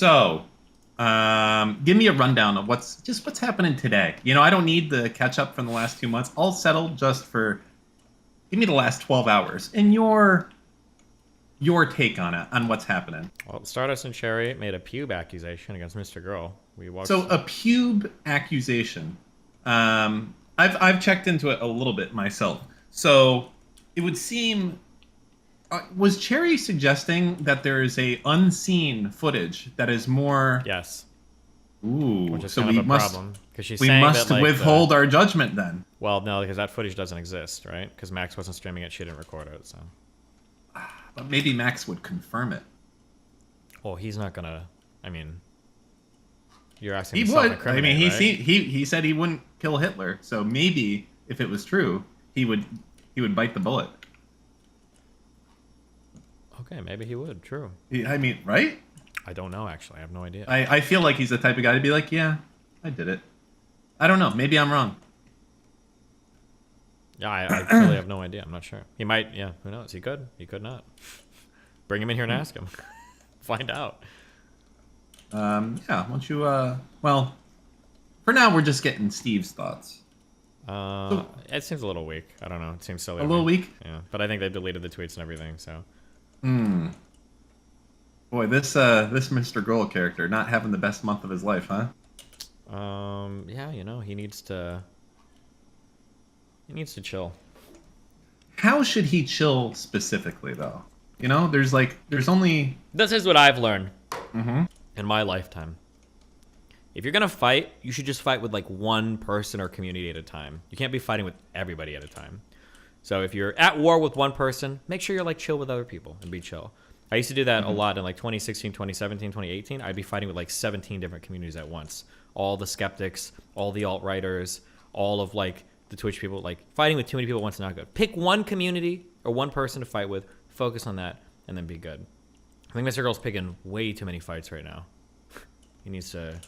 So, give me a rundown of what's happening today. You know, I don't need the catch up from the last 2 months. I'll settle just for give me the last 12 hours and your take on it, on what's happening. Well, Stardust and Cherry made a pube accusation against MrGirl. So a pube accusation. I've checked into it a little bit myself. So it would seem, was Cherry suggesting that there is a unseen footage that is more? Yes. Ooh. Which is so kind we of a must problem because we must that, like, withhold our judgment then. Well, no, because that footage doesn't exist, right? Because Max wasn't streaming it, she didn't record it, so. But maybe Max would confirm it. Well, he's not gonna. I mean, you're asking. He him to would. I self-incriminate, mean, right? he said he wouldn't kill Hitler. So maybe if it was true, he would bite the bullet. Okay, maybe he would. True. I mean, right? I don't know. Actually, I have no idea. I feel like he's the type of guy to be like, yeah, I did it. I don't know. Maybe I'm wrong. Yeah, I really have no idea. I'm not sure. He might. Yeah, who knows? He could. He could not. Bring him in here and ask him. Find out. Yeah. Why don't you? Well, for now, we're just getting Steve's thoughts. It seems a little weak. I don't know. It seems silly. A little weak. Yeah, but I think they deleted the tweets and everything. So. Boy, this MrGirl character not having the best month of his life, huh? Yeah, you know, he needs to chill. How should he chill specifically, though? You know, there's only... This is what I've learned in my lifetime. If you're gonna fight, you should just fight with like one person or community at a time. You can't be fighting with everybody at a time. So if you're at war with one person, make sure you're like chill with other people and be chill. I used to do that a lot in like 2016, 2017, 2018. I'd be fighting with like 17 different communities at once. All the skeptics, all the alt-writers, all of like the Twitch people. Like fighting with too many people at once is not good. Pick one community or one person to fight with, focus on that, and then be good. I think MrGirl's picking way too many fights right now. He needs to...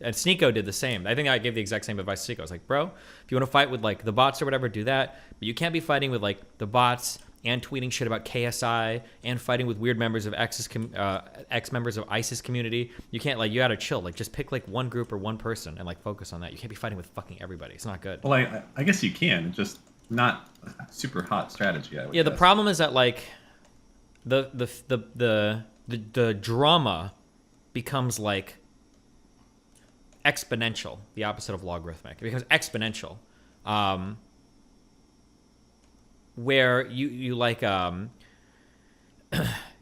And Sneako did the same. I think I gave the exact same advice to Sneako. I was like, bro, if you want to fight with like the bots or whatever, do that. But you can't be fighting with like the bots and tweeting shit about KSI and fighting with weird members of ex-members of ISIS community. You can't, like, you gotta chill. Like, just pick like one group or one person and like focus on that. You can't be fighting with fucking everybody. It's not good. Well, I guess you can, just not a super hot strategy. I would Yeah, guess. the problem is that like the drama becomes like exponential, the opposite of logarithmic. It becomes exponential, where you like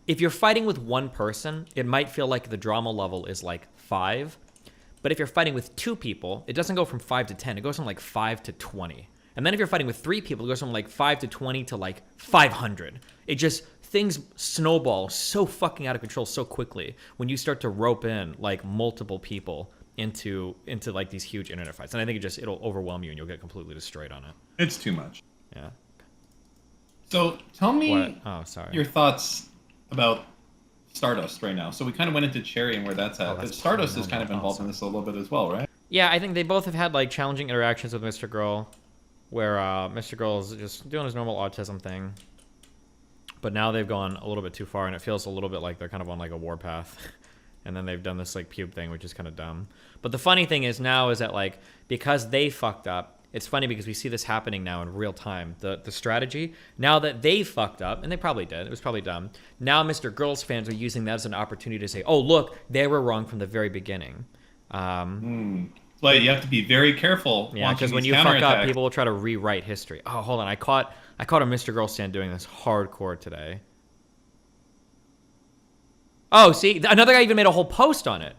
if you're fighting with one person, it might feel like the drama level is like 5, but if you're fighting with 2 people, it doesn't go from 5 to 10. It goes from like 5 to 20. And then if you're fighting with 3 people, it goes from like 5 to 20 to like 500. It just, things snowball so fucking out of control so quickly when you start to rope in like multiple people into like these huge internet fights. And I think it'll overwhelm you and you'll get completely destroyed on it. It's too much. Yeah. So tell me your thoughts about Stardust right now. So we kind of went into Cherry and where that's at. But Stardust is kind of involved in this a little bit as well, right? Yeah, I think they both have had like challenging interactions with MrGirl, where MrGirl is just doing his normal autism thing. But now they've gone a little bit too far, and it feels a little bit like they're kind of on like a warpath. And then they've done this like pube thing, which is kind of dumb. But the funny thing is now is that like, because they fucked up, it's funny because we see this happening now in real time. The strategy, now that they fucked up, and they probably did, it was probably dumb. Now MrGirl's fans are using that as an opportunity to say, oh, look, they were wrong from the very beginning. But you have to be very careful. Yeah, because when you fuck up, people will try to rewrite history. Oh, hold on. I caught a MrGirl stand doing this hardcore today. Oh, see? Another guy even made a whole post on it.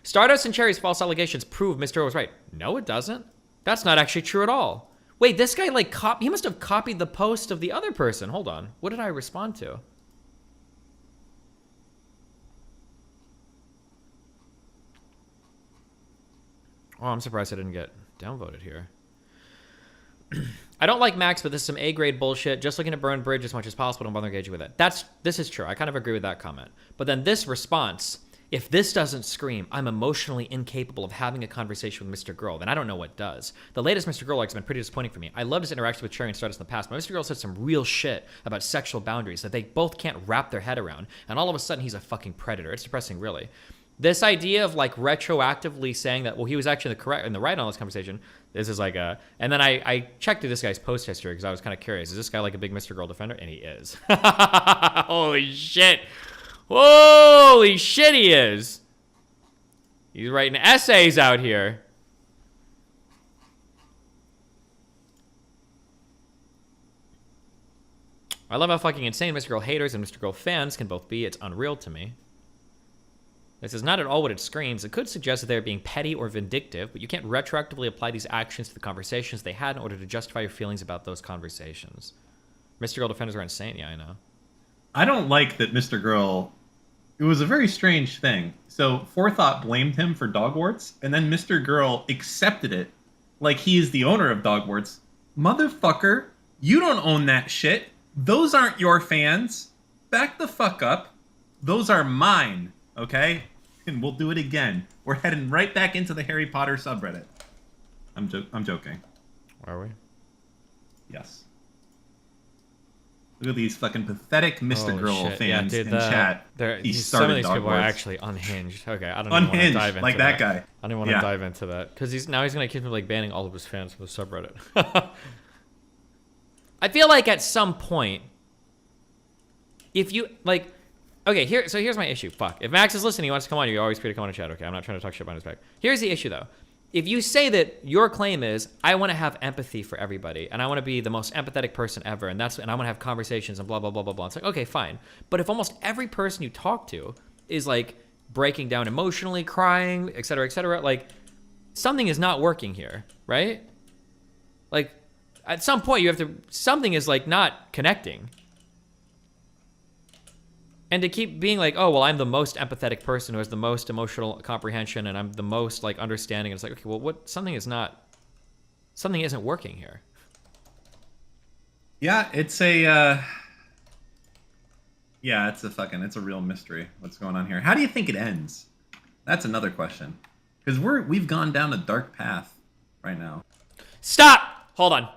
Stardust and Cherry's false allegations prove MrGirl was right. No, it doesn't. That's not actually true at all. Wait, this guy, like, he must have copied the post of the other person. Hold on. What did I respond to? Oh, I'm surprised I didn't get downvoted here. I don't like Max, but this is some A-grade bullshit. Just looking to burn bridge as much as possible. Don't bother engaging with it. This is true. I kind of agree with that comment. But then this response, if this doesn't scream, I'm emotionally incapable of having a conversation with MrGirl, then I don't know what does. The latest MrGirl likes have been pretty disappointing for me. I loved his interaction with Cherry and Stardust in the past, but MrGirl said some real shit about sexual boundaries that they both can't wrap their head around, and all of a sudden he's a fucking predator. It's depressing, really. This idea of like retroactively saying that, well, he was actually in the right on this conversation. This is like a, and then I checked through this guy's post history because I was kind of curious. Is this guy like a big MrGirl defender? And he is. Holy shit. Holy shit, he is. He's writing essays out here. I love how fucking insane MrGirl haters and MrGirl fans can both be. It's unreal to me. This is not at all what it screams. It could suggest that they're being petty or vindictive, but you can't retroactively apply these actions to the conversations they had in order to justify your feelings about those conversations. MrGirl defenders are insane. Yeah, I know. I don't like that MrGirl... It was a very strange thing. So Forethought blamed him for Dogwarts, and then MrGirl accepted it like he is the owner of Dogwarts. Motherfucker, you don't own that shit. Those aren't your fans. Back the fuck up. Those are mine, okay? And we'll do it again. We're heading right back into the Harry Potter subreddit. I'm joking. Are we? Yes. Look at these fucking pathetic MrGirl fans in chat. He some of started these people are Dogwarts. actually unhinged. Okay, I don't even want to Unhinged, dive into like that guy. I don't want to dive into that because he's going to keep like banning all of his fans from the subreddit. I feel like at some point, if you like, okay, here's my issue. Fuck. If Max is listening, he wants to come on, you're always free to come on and chat. Okay, I'm not trying to talk shit behind his back. Here's the issue though. If you say that your claim is, I want to have empathy for everybody, and I want to be the most empathetic person ever, and I want to have conversations and blah, blah, blah, blah, blah. It's like, okay, fine. But if almost every person you talk to is like breaking down emotionally, crying, et cetera, like something is not working here, right? Like at some point something is like not connecting. And to keep being like, oh, well, I'm the most empathetic person who has the most emotional comprehension and I'm the most like understanding. And it's like, okay, well, something isn't working here. Yeah, it's a real mystery what's going on here. How do you think it ends? That's another question. Because we've gone down a dark path right now. Stop! Hold on.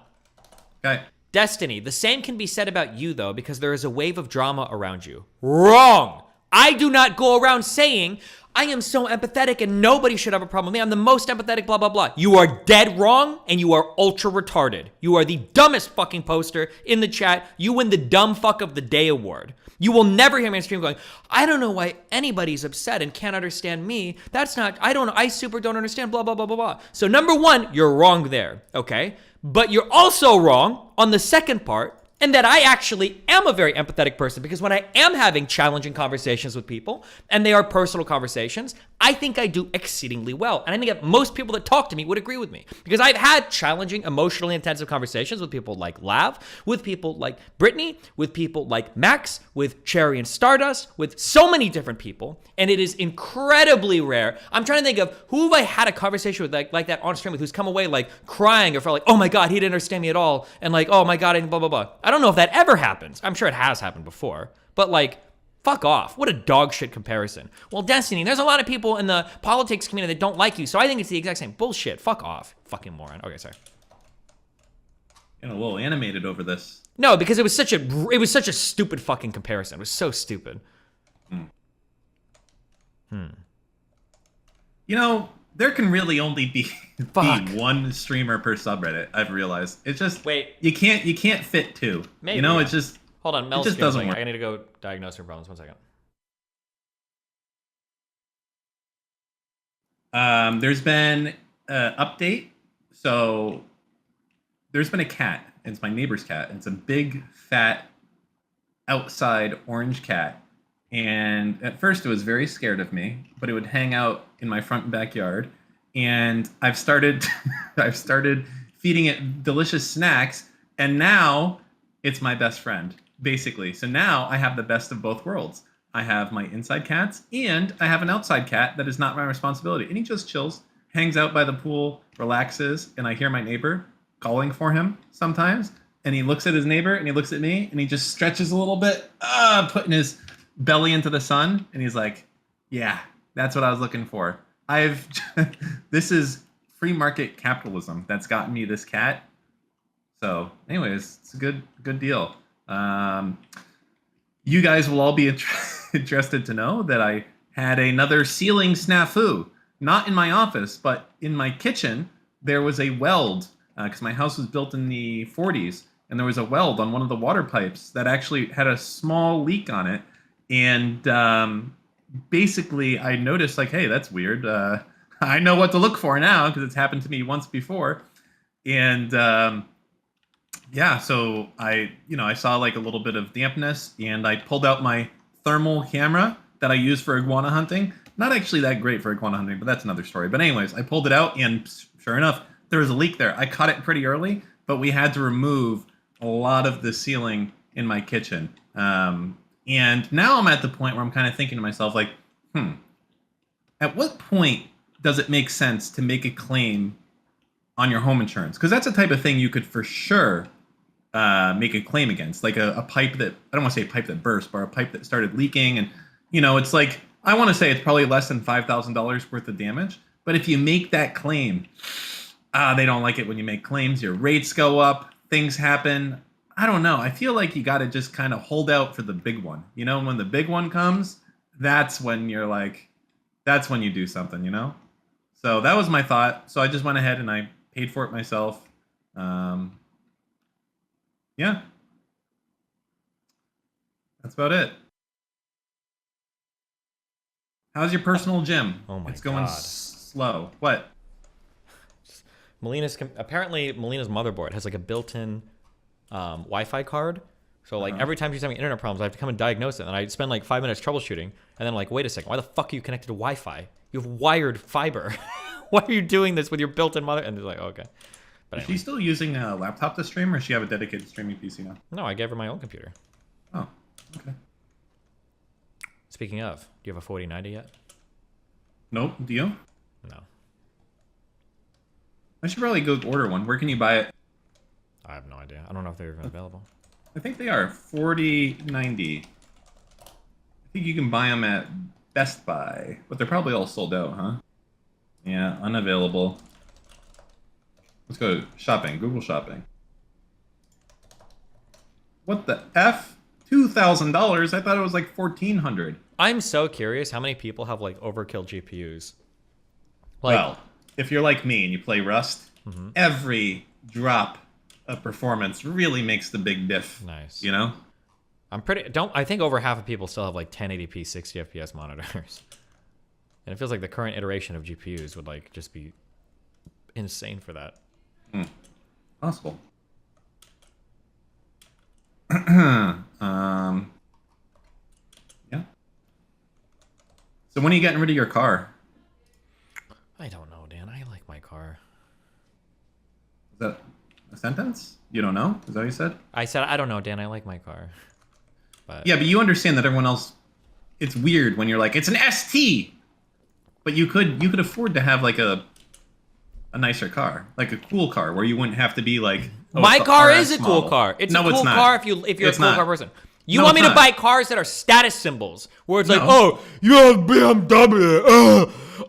Okay. Drstiny, the same can be said about you, though, because there is a wave of drama around you. Wrong! I do not go around saying, I am so empathetic and nobody should have a problem with me. I'm the most empathetic, blah, blah, blah. You are dead wrong and you are ultra retarded. You are the dumbest fucking poster in the chat. You win the Dumb Fuck of the Day award. You will never hear me on stream going, I don't know why anybody's upset and can't understand me. I super don't understand, blah, blah, blah, blah, blah. So number one, you're wrong there, okay? But you're also wrong on the second part, and that I actually am a very empathetic person because when I am having challenging conversations with people, and they are personal conversations, I think I do exceedingly well. And I think that most people that talk to me would agree with me because I've had challenging, emotionally intensive conversations with people like Lav, with people like Brittany, with people like Max, with Cherry and Stardust, with so many different people. And it is incredibly rare. I'm trying to think of who have I had a conversation with like that on stream with who's come away like crying or felt like, oh my God, he didn't understand me at all. And like, oh my God, and blah, blah, blah. I don't know if that ever happens. I'm sure it has happened before, but like, fuck off. What a dog shit comparison. Well, Drstiny, there's a lot of people in the politics community that don't like you, so I think it's the exact same bullshit. Fuck off. Fucking moron. Okay, sorry. Getting a little animated over this. No, because it was such a stupid fucking comparison. It was so stupid. You know, there can really only be one streamer per subreddit. I've realized. It's just you can't fit two. Maybe, you know, yeah. it's just hold on. Mel's just doesn't work. I need to go diagnose her problems. 1 second. There's been an update. So there's been a cat. It's my neighbor's cat. It's a big, fat, outside orange cat. And at first it was very scared of me, but it would hang out in my front backyard. And I've started feeding it delicious snacks, and now it's my best friend, basically. So now I have the best of both worlds. I have my inside cats, and I have an outside cat that is not my responsibility. And he just chills, hangs out by the pool, relaxes, and I hear my neighbor calling for him sometimes. And he looks at his neighbor, and he looks at me, and he just stretches a little bit, putting his belly into the sun, and he's like, yeah, that's what I was looking for. This is free market capitalism that's gotten me this cat. So anyways, it's a good deal. You guys will all be interested to know that I had another ceiling snafu. Not in my office, but in my kitchen, there was a weld, because my house was built in the 40s, and there was a weld on one of the water pipes that actually had a small leak on it. And basically, I noticed, like, hey, that's weird. I know what to look for now, because it's happened to me once before. And yeah, so I saw like a little bit of dampness, and I pulled out my thermal camera that I use for iguana hunting. Not actually that great for iguana hunting, but that's another story. But anyways, I pulled it out, and sure enough, there was a leak there. I caught it pretty early, but we had to remove a lot of the ceiling in my kitchen. And now I'm at the point where I'm kind of thinking to myself, like, at what point does it make sense to make a claim on your home insurance? Because that's the type of thing you could for sure make a claim against, like a pipe that, I don't want to say a pipe that burst, but a pipe that started leaking. And, it's like, I want to say it's probably less than $5,000 worth of damage. But if you make that claim, they don't like it when you make claims. Your rates go up, things happen. I don't know. I feel like you got to just kind of hold out for the big one. When the big one comes, that's when you're like, that's when you do something, So that was my thought. So I just went ahead and I paid for it myself. Yeah. That's about it. How's your personal gym? Oh my It's going God. slow. What? Apparently Melina's motherboard has like a built-in Wi-Fi card. So like every time she's having internet problems, I have to come and diagnose it. And I spend like 5 minutes troubleshooting. And then like, wait a second, why the fuck are you connected to Wi-Fi? You have wired fiber. Why are you doing this with your built-in mother? And they're like, oh, okay. But Is anyway. she still using a laptop to stream, or does she have a dedicated streaming PC now? No, I gave her my own computer. Oh, okay. Speaking of, do you have a 4090 yet? Nope. Do you? No. I should probably go order one. Where can you buy it? I have no idea. I don't know if they're even available. I think they are 4090. I think you can buy them at Best Buy, but they're probably all sold out, huh? Yeah, unavailable. Let's go shopping. Google shopping. What the F? $2,000? I thought it was like $1,400. I'm so curious how many people have like overkill GPUs. Like, Well, if you're like me and you play Rust, every drop of performance really makes the big diff. Nice. I think over half of people still have like 1080p 60 FPS monitors. And it feels like the current iteration of GPUs would like just be insane for that. Possible. Yeah. So when are you getting rid of your car? I don't know, Dan. I like my car. Is that a sentence? You don't know? Is that what you said? I said, I don't know, Dan. I like my car. But Yeah, but you understand that everyone else. It's weird when you're like, it's an ST, but you could afford to have like a nicer car, like a cool car, where you wouldn't have to be like. Oh, my it's the car RS is a cool model. car. It's No, a cool it's not. car if you're It's a cool not. car person. You No, want me it's to not. buy cars that are status symbols, where it's like, No. oh, you have BMW,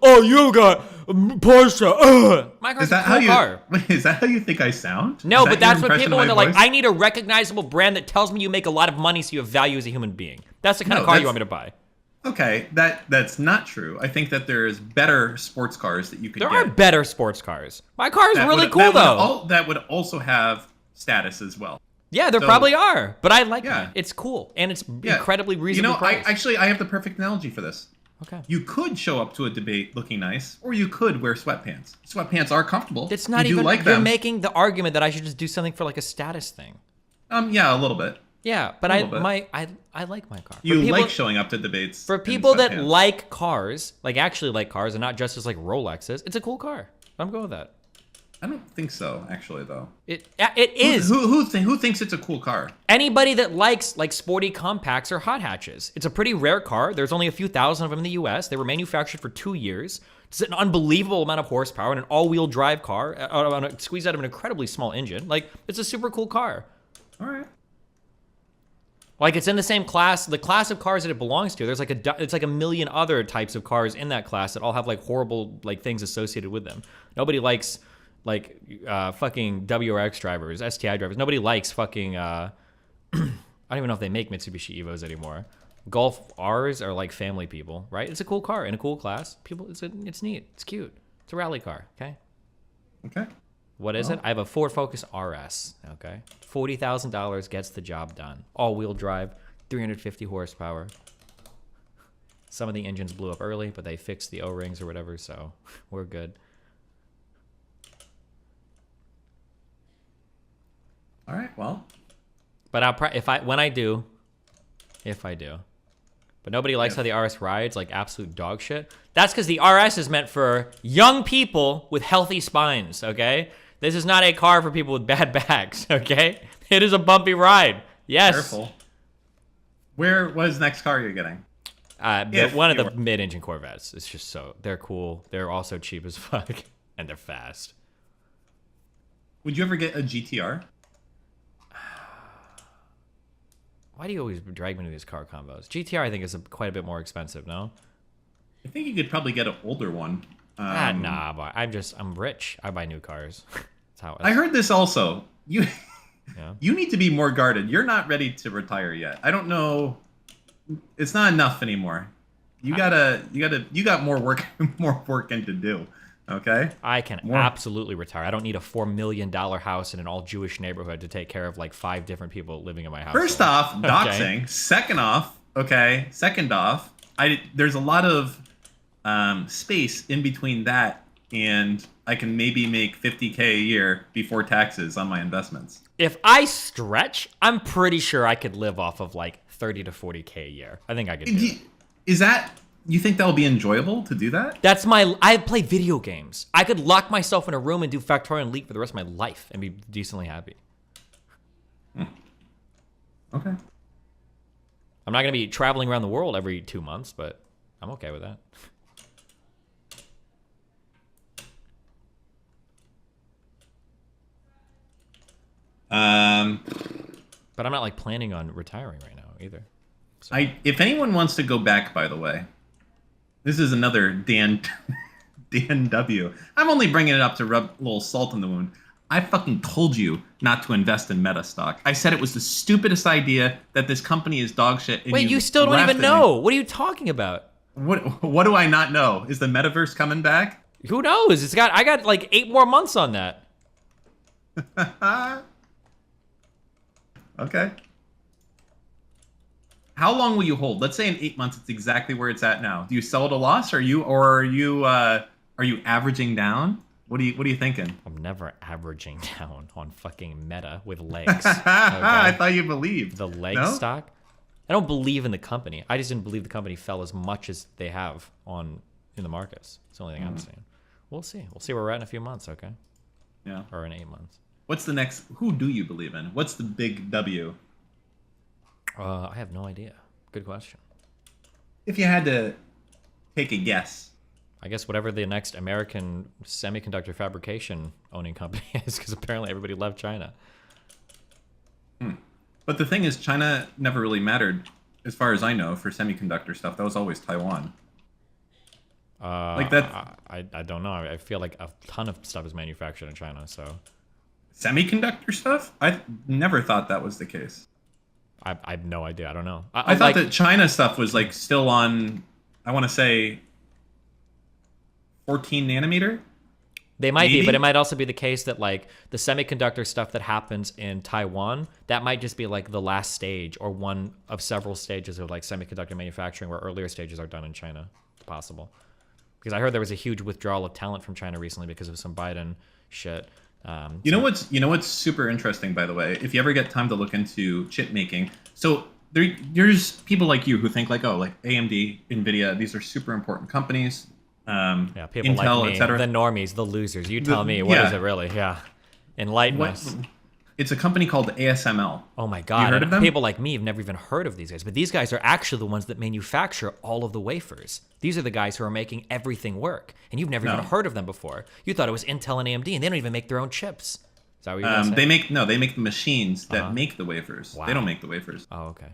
oh, you got Porsche, my car's Is that a cool car. Is that how you think I sound? No, Is that but that's your what impression people of when my they're like, voice? I need a recognizable brand that tells me you make a lot of money so you have value as a human being. That's the kind of No, car you that's- want me to buy. Okay, that's not true. I think that there's better sports cars that you could There get. are better sports cars. My car is that really would- cool that would though. that would also have status as well. Yeah, there So- probably are, but I like Yeah. it. It's cool and it's Yeah. incredibly reasonably priced. I have the perfect analogy for this. Okay. You could show up to a debate looking nice, or you could wear sweatpants. Sweatpants are comfortable. It's not you even. do like You're them. making the argument that I should just do something for like a status thing. Yeah, a little bit. Yeah, but A I little bit. like my car. You people, like showing up to debates. for in people that sweatpants. like cars, like actually like cars, and not just as like Rolexes. It's a cool car. I'm going with that. I don't think so, actually, though. It is. Who thinks it's a cool car? Anybody that likes like sporty compacts or hot hatches. It's a pretty rare car. There's only a few thousand of them in the US. They were manufactured for 2 years. It's an unbelievable amount of horsepower and an all-wheel drive car squeezed out of an incredibly small engine. Like, it's a super cool car. All right. Like, it's in the same class, the class of cars that it belongs to. There's like it's like a million other types of cars in that class that all have like horrible like things associated with them. Nobody likes like fucking WRX drivers, STI drivers. Nobody likes fucking I don't even know if they make Mitsubishi Evos anymore. Golf R's are like family people, right? It's a cool car in a cool class. People, it's neat. It's cute. It's a rally car. Okay. Okay. What is it? I have a Ford Focus RS. Okay. $40,000 gets the job done. All-wheel drive, 350 horsepower. Some of the engines blew up early, but they fixed the O-rings or whatever, so we're good. All right. Well. But if I do. But nobody likes how the RS rides, like absolute dog shit. That's because the RS is meant for young people with healthy spines, okay? This is not a car for people with bad backs, okay? It is a bumpy ride. Yes. Careful. Where was next car you're getting? One of the mid-engine Corvettes. It's just so... They're cool. They're also cheap as fuck. And they're fast. Would you ever get a GTR? Why do you always drag me to these car combos? GTR, I think, is quite a bit more expensive, no? I think you could probably get an older one. Nah, but I'm rich. I buy new cars. That's how I heard this also. You Yeah. you need to be more guarded. You're not ready to retire yet. I don't know. It's not enough anymore. You got more work to do. Okay. I can absolutely retire. I don't need a $4 million house in an all Jewish neighborhood to take care of like 5 different people living in my house. First off, doxing. Okay. Second off, there's a lot of space in between that and I can maybe make $50K a year before taxes on my investments. If I stretch, I'm pretty sure I could live off of like 30 to 40K a year. I think I could do it. You think that'll be enjoyable to do that? I play video games. I could lock myself in a room and do Factorial and Leap for the rest of my life and be decently happy. Okay. I'm not going to be traveling around the world every 2 months, but I'm okay with that. But I'm not like planning on retiring right now either. So. If anyone wants to go back, by the way, this is another Dan W. I'm only bringing it up to rub a little salt in the wound. I fucking told you not to invest in Meta stock. I said it was the stupidest idea, that this company is dog shit. And wait, you still don't even know. What are you talking about? What do I not know? Is the metaverse coming back? Who knows? I got like 8 more months on that. Okay. How long will you hold? Let's say in 8 months, it's exactly where it's at now. Do you sell at a loss, or are you averaging down? What are you thinking? I'm never averaging down on fucking Meta with legs. Okay? I thought you believed the leg stock. I don't believe in the company. I just didn't believe the company fell as much as they have in the markets. It's the only thing I'm saying. We'll see. We'll see where we're at in a few months. Okay. Yeah. Or in 8 months. What's the next? Who do you believe in? What's the big W? I have no idea. Good question. If you had to take a guess. I guess whatever the next American semiconductor fabrication owning company is, because apparently everybody left China. But the thing is, China never really mattered, as far as I know, for semiconductor stuff. That was always Taiwan. Like that. I don't know. I feel like a ton of stuff is manufactured in China, so. Semiconductor stuff? I never thought that was the case. I have no idea. I don't know. I thought that China stuff was like still on, I want to say, 14 nanometer? They might be, but it might also be the case that like the semiconductor stuff that happens in Taiwan, that might just be like the last stage or one of several stages of like semiconductor manufacturing, where earlier stages are done in China. It's possible. Because I heard there was a huge withdrawal of talent from China recently because of some Biden shit. You know what's super interesting, by the way, if you ever get time to look into chip making. So there's people like you who think like, oh, like AMD, NVIDIA, these are super important companies. Yeah, people Intel, like me, etc. The normies, the losers. You tell me, what is it really? Yeah. Enlighten us. It's a company called ASML. Oh my God. You heard of them? People like me have never even heard of these guys. But these guys are actually the ones that manufacture all of the wafers. These are the guys who are making everything work. And you've never even heard of them before. You thought it was Intel and AMD, and they don't even make their own chips. Is that what you're saying? They make the machines that make the wafers. Wow. They don't make the wafers. Oh, okay.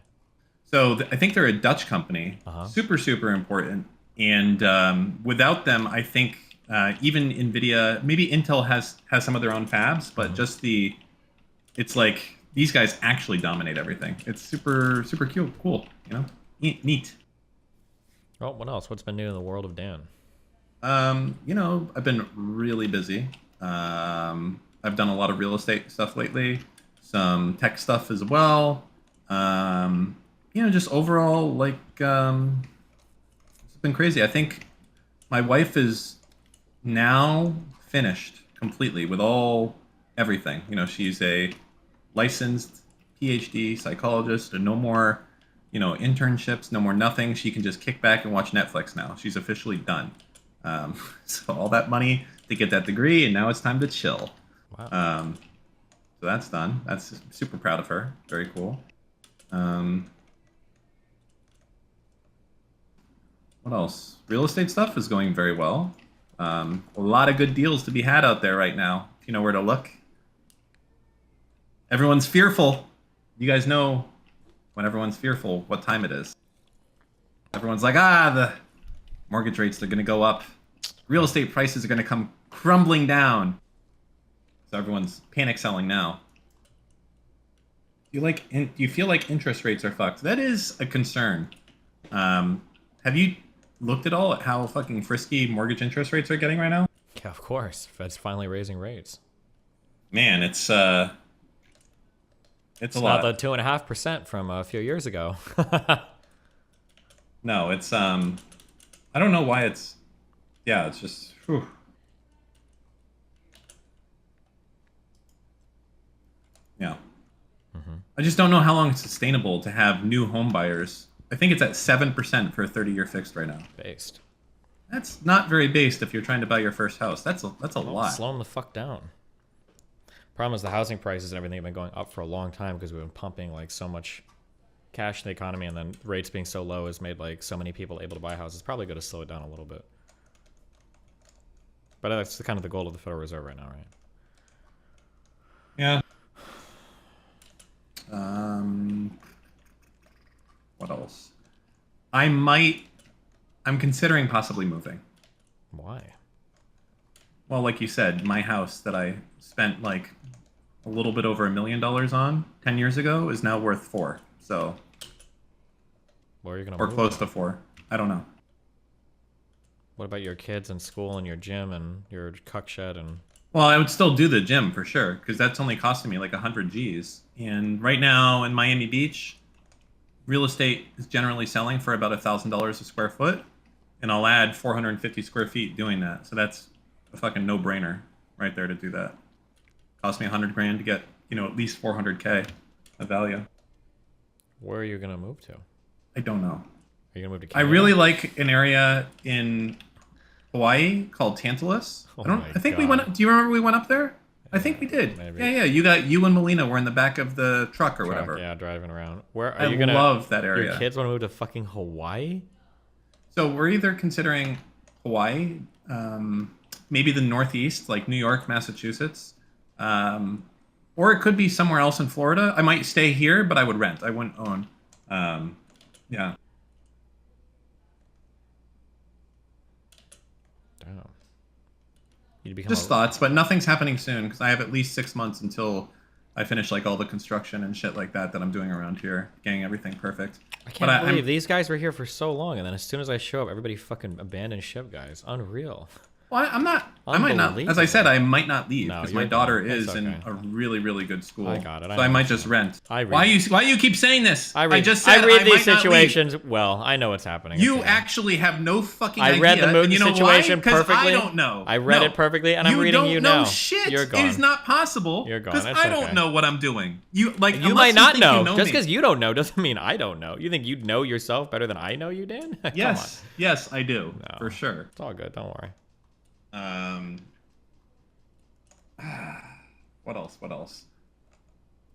So I think they're a Dutch company. Super, super important. And without them, I think even NVIDIA, maybe Intel has some of their own fabs, but just it's like these guys actually dominate everything. It's super, super cool, you know? Neat. Oh, what else? What's been new in the world of Dan? You know, I've been really busy. I've done a lot of real estate stuff lately, some tech stuff as well. You know, just overall, like, it's been crazy. I think my wife is now finished completely with everything. You know, she's a licensed PhD psychologist, and no more, you know, internships, no more nothing. She can just kick back and watch Netflix now. She's officially done. So all that money to get that degree, and now it's time to chill. Wow. So that's done. That's super proud of her. Very cool. What else? Real estate stuff is going very well. A lot of good deals to be had out there right now. If you know where to look. Everyone's fearful. You guys know when everyone's fearful what time it is. Everyone's like, the mortgage rates are going to go up. Real estate prices are going to come crumbling down. So everyone's panic selling now. Do you feel like interest rates are fucked? That is a concern. Have you looked at all at how fucking frisky mortgage interest rates are getting right now? Yeah, of course. Fed's finally raising rates. Man, it's a lot. Not the 2.5% from a few years ago. No, it's I don't know why it's just whew. Yeah. I just don't know how long it's sustainable to have new home buyers. I think it's at 7% for a 30-year fixed right now. Based. That's not very based if you're trying to buy your first house. That's a lot. Slow them the fuck down. Problem is the housing prices and everything have been going up for a long time because we've been pumping like so much cash in the economy, and then rates being so low has made like so many people able to buy houses. Probably going to slow it down a little bit. But that's kind of the goal of the Federal Reserve right now, right? Yeah. What else? I'm considering possibly moving. Why? Well, like you said, my house that I spent like a little bit over $1 million on 10 years ago is now worth 4. So. Where are you gonna or move close to? to 4. I don't know. What about your kids and school and your gym and your cuck shed and? Well, I would still do the gym for sure, because that's only costing me like 100 G's. And right now in Miami Beach, real estate is generally selling for about $1,000 a square foot, and I'll add 450 square feet doing that. So that's a fucking no-brainer right there to do that. Cost me 100 grand to get, you know, at least 400K of value. Where are you gonna move to? I don't know. Are you gonna move to I Canada? really like an area in Hawaii called Tantalus. Oh I think we went. Do you remember we went up there? I think we did. Maybe. Yeah. You and Melina were in the back of the truck or whatever. Yeah, driving around. Where are I you gonna? love that area. Your kids want to move to fucking Hawaii? So we're either considering Hawaii, maybe the Northeast, like New York, Massachusetts, or it could be somewhere else in Florida. I might stay here, but I would rent. I wouldn't own. Yeah. Damn. You'd become Just thoughts, but nothing's happening soon because I have at least 6 months until I finish like all the construction and shit like that I'm doing around here, getting everything perfect. I can't believe these guys were here for so long, and then as soon as I show up, everybody fucking abandoned ship, guys. Unreal. Well, I might not. As I said, I might not leave No, because my you're daughter fine. is That's in okay. a really, really good school. I got it. So I might just rent. I read- Why you keep saying this? I just said read I these might not leave. situations well. I know what's happening. You It's fine. actually have no fucking I idea. read the and movie you know situation why? 'Cause perfectly. I don't know. I read it perfectly, and I'm reading you don't know now. shit. You're gone. It is not possible. You're gone. Because It's I don't okay. know what I'm doing. You You might not think know. You know Just me. because you don't know doesn't mean I don't know. You think you know yourself better than I know you, Dan? Come Yes, yes, I do No. for sure. on. It's all good. Don't worry. What else?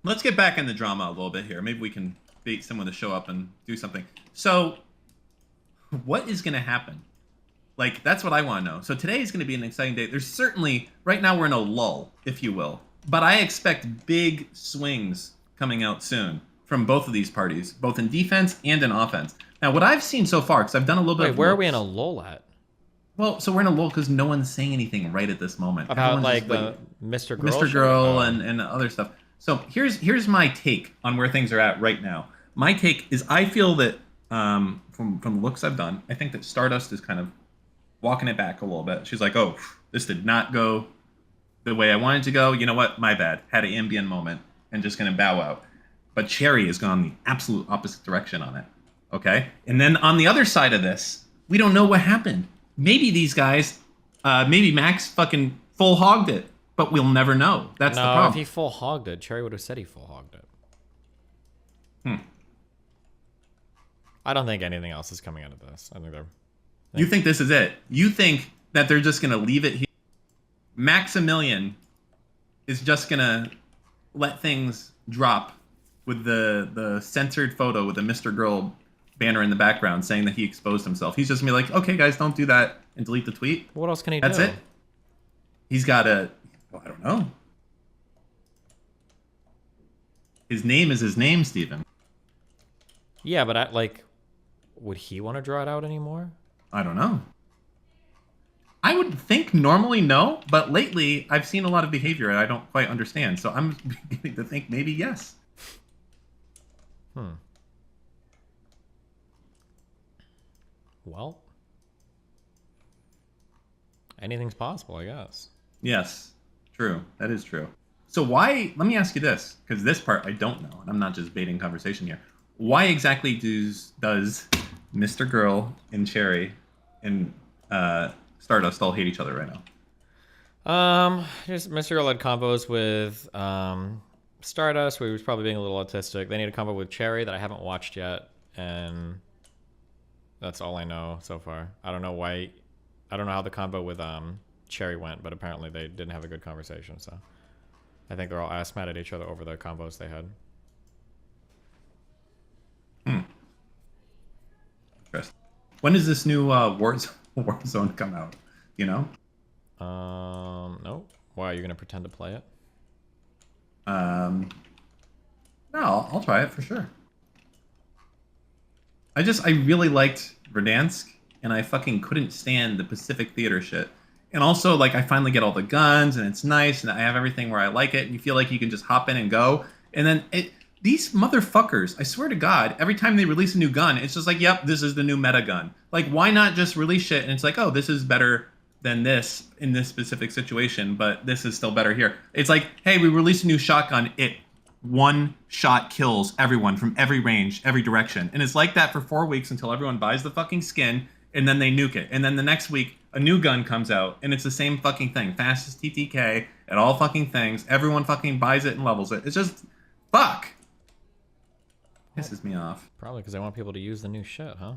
Let's get back in the drama a little bit here. Maybe we can bait someone to show up and do something. So, what is going to happen? Like, that's what I want to know. So today is going to be an exciting day. There's certainly, right now we're in a lull, if you will. But I expect big swings coming out soon from both of these parties, both in defense and in offense. Now, what I've seen so far, because I've done a little bit Wait, of where are looks- we in a lull at? Well, so we're in a lull because no one's saying anything right at this moment. About Everyone's like just the waiting. Mr. Girl, Mr. shit? Girl Oh. and other stuff. So here's my take on where things are at right now. My take is I feel that from the looks I've done, I think that Stardust is kind of walking it back a little bit. She's like, "Oh, this did not go the way I wanted to go. You know what? My bad. Had an ambient moment and just gonna bow out." But Cherry has gone the absolute opposite direction on it. Okay, and then on the other side of this, we don't know what happened. Maybe these guys, maybe Max fucking full hogged it, but we'll never know. That's the No, problem. if he full hogged it, Cherry would have said he full hogged it. I don't think anything else is coming out of this. I think they're. You think this is it? You think that they're just gonna leave it here? Maximilian is just gonna let things drop with the censored photo with the MrGirl banner in the background saying that he exposed himself. He's just gonna be like, "Okay, guys, don't do that," and delete the tweet. What else can he do? That's it. He's got a. Well, I don't know. His name is his name, Steven. Yeah, but would he want to draw it out anymore? I don't know. I would think normally no, but lately I've seen a lot of behavior I don't quite understand. So I'm beginning to think maybe yes. Well, anything's possible, I guess. Yes, true. That is true. So why? Let me ask you this, because this part I don't know, and I'm not just baiting conversation here. Why exactly does MrGirl and Cherry and Stardust all hate each other right now? Just MrGirl had combos with Stardust, where he was probably being a little autistic. They need a combo with Cherry that I haven't watched yet, and that's all I know so far. I don't know why. I don't know how the combo with Cherry went, but apparently they didn't have a good conversation. So I think they're all ass mad at each other over the combos they had. Interesting. When does this new WarZone come out? You know? No. Why are you gonna pretend to play it? No, I'll try it for sure. I really liked Verdansk, and I fucking couldn't stand the Pacific Theater shit. And also, like, I finally get all the guns, and it's nice, and I have everything where I like it, and you feel like you can just hop in and go. And then these motherfuckers, I swear to God, every time they release a new gun, it's just like, yep, this is the new meta gun. Like, why not just release shit, and it's like, oh, this is better than this in this specific situation, but this is still better here. It's like, hey, we released a new shotgun, it one shot kills everyone from every range, every direction. And it's like that for 4 weeks until everyone buys the fucking skin, and then they nuke it. And then the next week, a new gun comes out, and it's the same fucking thing. Fastest TTK at all fucking things. Everyone fucking buys it and levels it. It's just, fuck. Pisses me off. Probably because I want people to use the new shit, huh?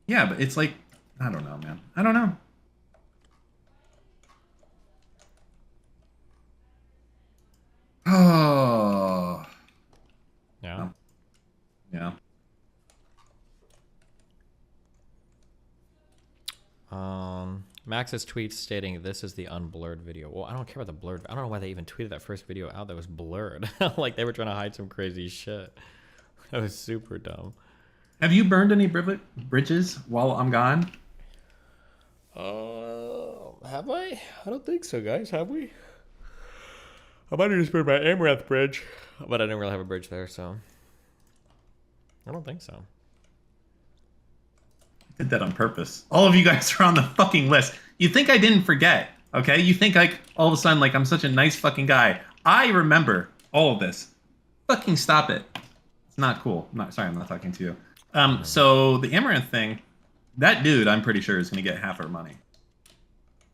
Yeah, but it's like, I don't know, man. I don't know. Oh. Yeah. Yeah. Max's tweet stating this is the unblurred video. Well, I don't care about the blurred. I don't know why they even tweeted that first video out that was blurred. Like they were trying to hide some crazy shit. That was super dumb. Have you burned any bridges while I'm gone? Have I? I don't think so, guys. Have we? I might have just burned my Amouranth bridge, but I didn't really have a bridge there, so I don't think so. Did that on purpose. All of you guys are on the fucking list. You think I didn't forget, okay? You think like all of a sudden like I'm such a nice fucking guy. I remember all of this. Fucking stop it. It's not cool. I'm not talking to you. So the Amouranth thing, that dude I'm pretty sure is gonna get half our money.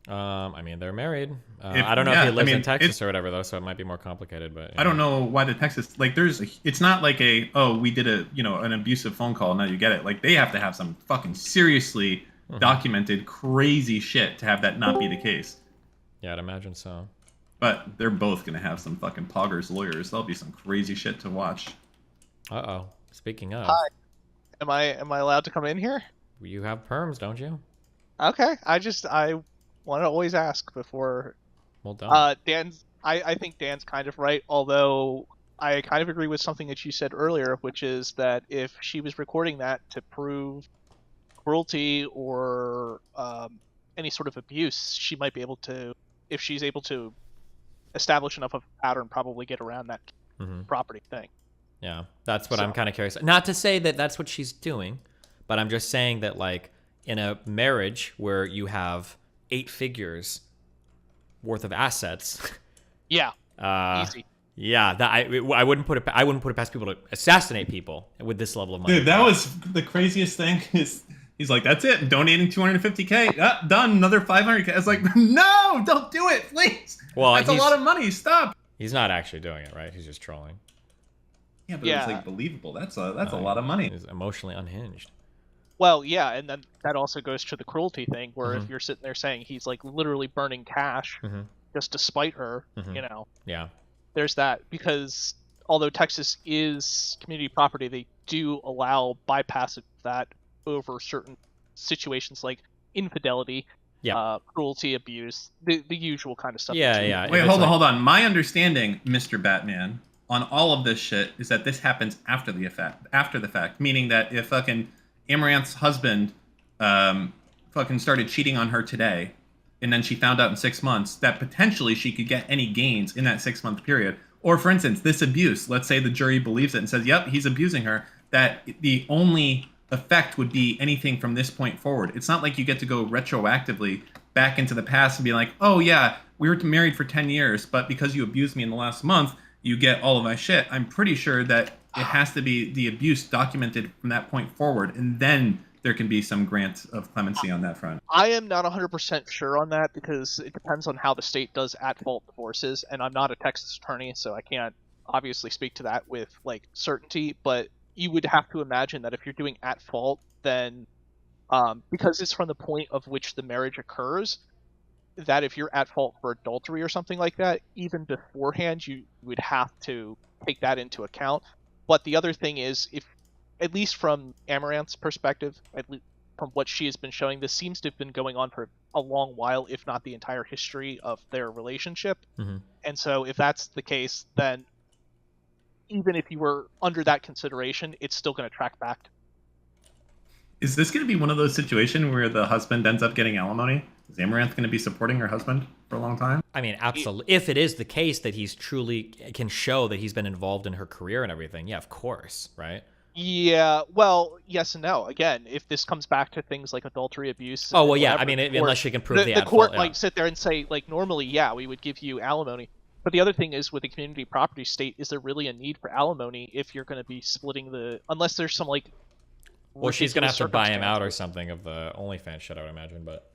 I mean, they're married. I don't know if he lives in Texas or whatever, though, so it might be more complicated. But I don't know why the Texas it's not like we did an abusive phone call. Now you get it. Like they have to have some fucking seriously documented crazy shit to have that not be the case. Yeah, I'd imagine so. But they're both gonna have some fucking poggers lawyers. There'll be some crazy shit to watch. Uh-oh. Speaking of. Hi. Am I allowed to come in here? You have perms, don't you? Okay. I want to always ask before. Well done. I think Dan's kind of right, although I kind of agree with something that you said earlier, which is that if she was recording that to prove cruelty or any sort of abuse, she might be able to, if she's able to establish enough of a pattern, probably get around that property thing. Yeah, that's what I'm kind of curious. Not to say that that's what she's doing, But I'm just saying that, like, in a marriage where you have 8 figures worth of assets, Yeah. Easy. yeah, that I wouldn't put it past people to assassinate people with this level of money. Dude, that was the craziest thing. He's like, that's it. I'm donating 250K. Done. Another 500K. I was like, no, don't do it, please. Well, that's a lot of money. Stop. He's not actually doing it, right? He's just trolling. Yeah, but it's like believable. That's a lot of money. He's emotionally unhinged. Well, yeah, and then that also goes to the cruelty thing, where if you're sitting there saying he's like literally burning cash just to spite her, you know. Yeah. There's that, because although Texas is community property, they do allow bypass of that over certain situations like infidelity, cruelty, abuse, the usual kind of stuff. Yeah. Wait, hold on. My understanding, Mr. Batman, on all of this shit is that this happens after the fact, meaning that if fucking Amaranth's husband fucking started cheating on her today, and then she found out in 6 months that potentially she could get any gains in that 6-month period. Or, for instance, this abuse, let's say the jury believes it and says, yep, he's abusing her, that the only effect would be anything from this point forward. It's not like you get to go retroactively back into the past and be like, oh, yeah, we were married for 10 years, but because you abused me in the last month, you get all of my shit. I'm pretty sure that it has to be the abuse documented from that point forward, and then there can be some grant of clemency on that front. I am not 100% sure on that, because it depends on how the state does at-fault divorces, and I'm not a Texas attorney, so I can't obviously speak to that with like certainty, but you would have to imagine that if you're doing at-fault, then because it's from the point of which the marriage occurs, that if you're at fault for adultery or something like that, even beforehand, you would have to take that into account. But the other thing is, if, at least from Amaranth's perspective, at least from what she has been showing, this seems to have been going on for a long while, if not the entire history of their relationship. And so if that's the case, then even if you were under that consideration, it's still going to track back. Is this going to be one of those situations where the husband ends up getting alimony? Is Amonranth going to be supporting her husband for a long time? I mean, absolutely. If it is the case that he's truly can show that he's been involved in her career and everything, yeah, of course, right? Yeah, well, yes and no. Again, if this comes back to things like adultery, abuse... Oh, well, yeah, I mean, unless she can prove the court might sit there and say, like, normally, yeah, we would give you alimony. But the other thing is, with the community property state, is there really a need for alimony if you're going to be splitting the... Unless there's some, like... Well, she's going to have to buy him out or something of the OnlyFans shit, I would imagine, but...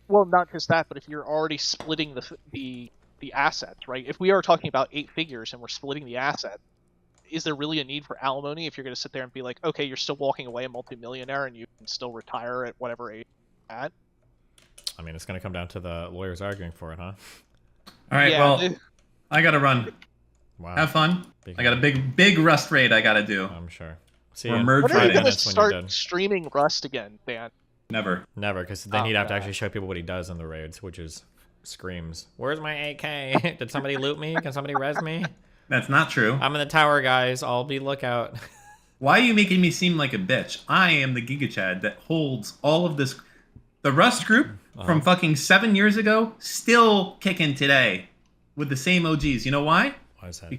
Well, not just that, but if you're already splitting the assets, right? If we are talking about 8 figures and we're splitting the asset, is there really a need for alimony if you're going to sit there and be like, okay, you're still walking away a multimillionaire and you can still retire at whatever age you're at? I mean, it's going to come down to the lawyers arguing for it, huh? All right, yeah, well, I got to run. Wow. Have fun. I got a big Rust raid I got to do. I'm sure. See or you. merge when are you right in. going to start streaming Rust again, Dan? Never, because then he'd have to actually show people what he does in the raids, which is screams. Where's my AK? Did somebody loot me? Can somebody res me? That's not true. I'm in the tower, guys. I'll be lookout. Why are you making me seem like a bitch? I am the Giga Chad that holds all of this. The Rust group from fucking 7 years ago still kicking today with the same OGs. You know why? Why is that?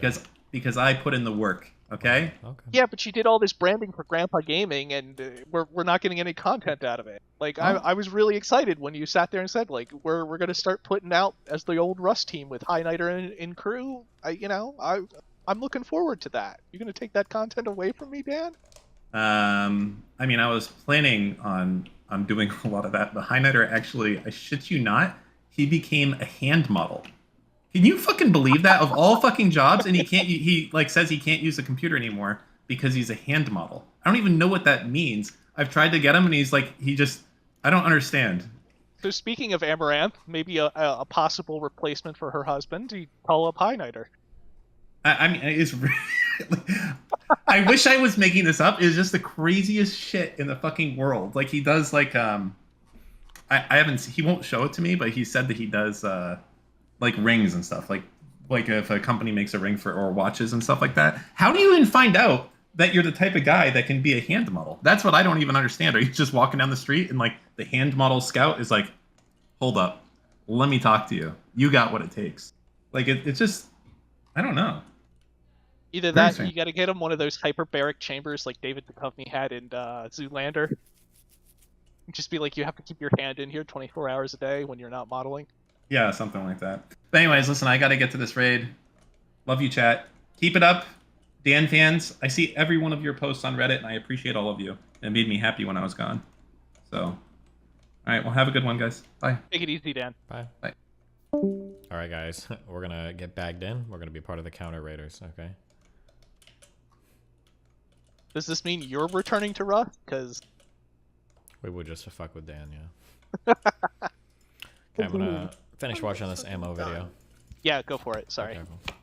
Because I put in the work. Okay. Okay. Yeah, but you did all this branding for Grandpa Gaming, and we're not getting any content out of it. Like, I was really excited when you sat there and said, like, we're going to start putting out as the old Rust team with High Nighter in crew. I'm looking forward to that. You're going to take that content away from me, Dan? I mean, I was planning on doing a lot of that, but High Nighter actually, I shit you not, he became a hand model. Can you fucking believe that? Of all fucking jobs, and he like says he can't use a computer anymore because he's a hand model. I don't even know what that means. I've tried to get him, and he's like, I don't understand. So speaking of Amouranth, maybe a possible replacement for her husband, you call up High Nighter. I mean, it's really, I wish I was making this up. It's just the craziest shit in the fucking world. Like, he does, like, he won't show it to me, but he said that he does, like, rings and stuff. Like if a company makes a ring or watches and stuff like that. How do you even find out that you're the type of guy that can be a hand model? That's what I don't even understand. Are you just walking down the street and, like, the hand model scout is like, hold up, let me talk to you. You got what it takes. Like, it's just, I don't know. Either that, or you got to get him one of those hyperbaric chambers like David Duchovny had in Zoolander. Just be like, you have to keep your hand in here 24 hours a day when you're not modeling. Yeah, something like that. But anyways, listen, I got to get to this raid. Love you, chat. Keep it up. Dan fans, I see every one of your posts on Reddit, and I appreciate all of you. It made me happy when I was gone. So, all right, well, have a good one, guys. Bye. Take it easy, Dan. Bye. Bye. All right, guys. We're going to get bagged in. We're going to be part of the counter raiders, okay? Does this mean you're returning to Rust? Because We would just fuck with Dan, yeah. Okay, I'm going to finish watching this ammo video. yeah, go for it. Sorry. Okay, cool.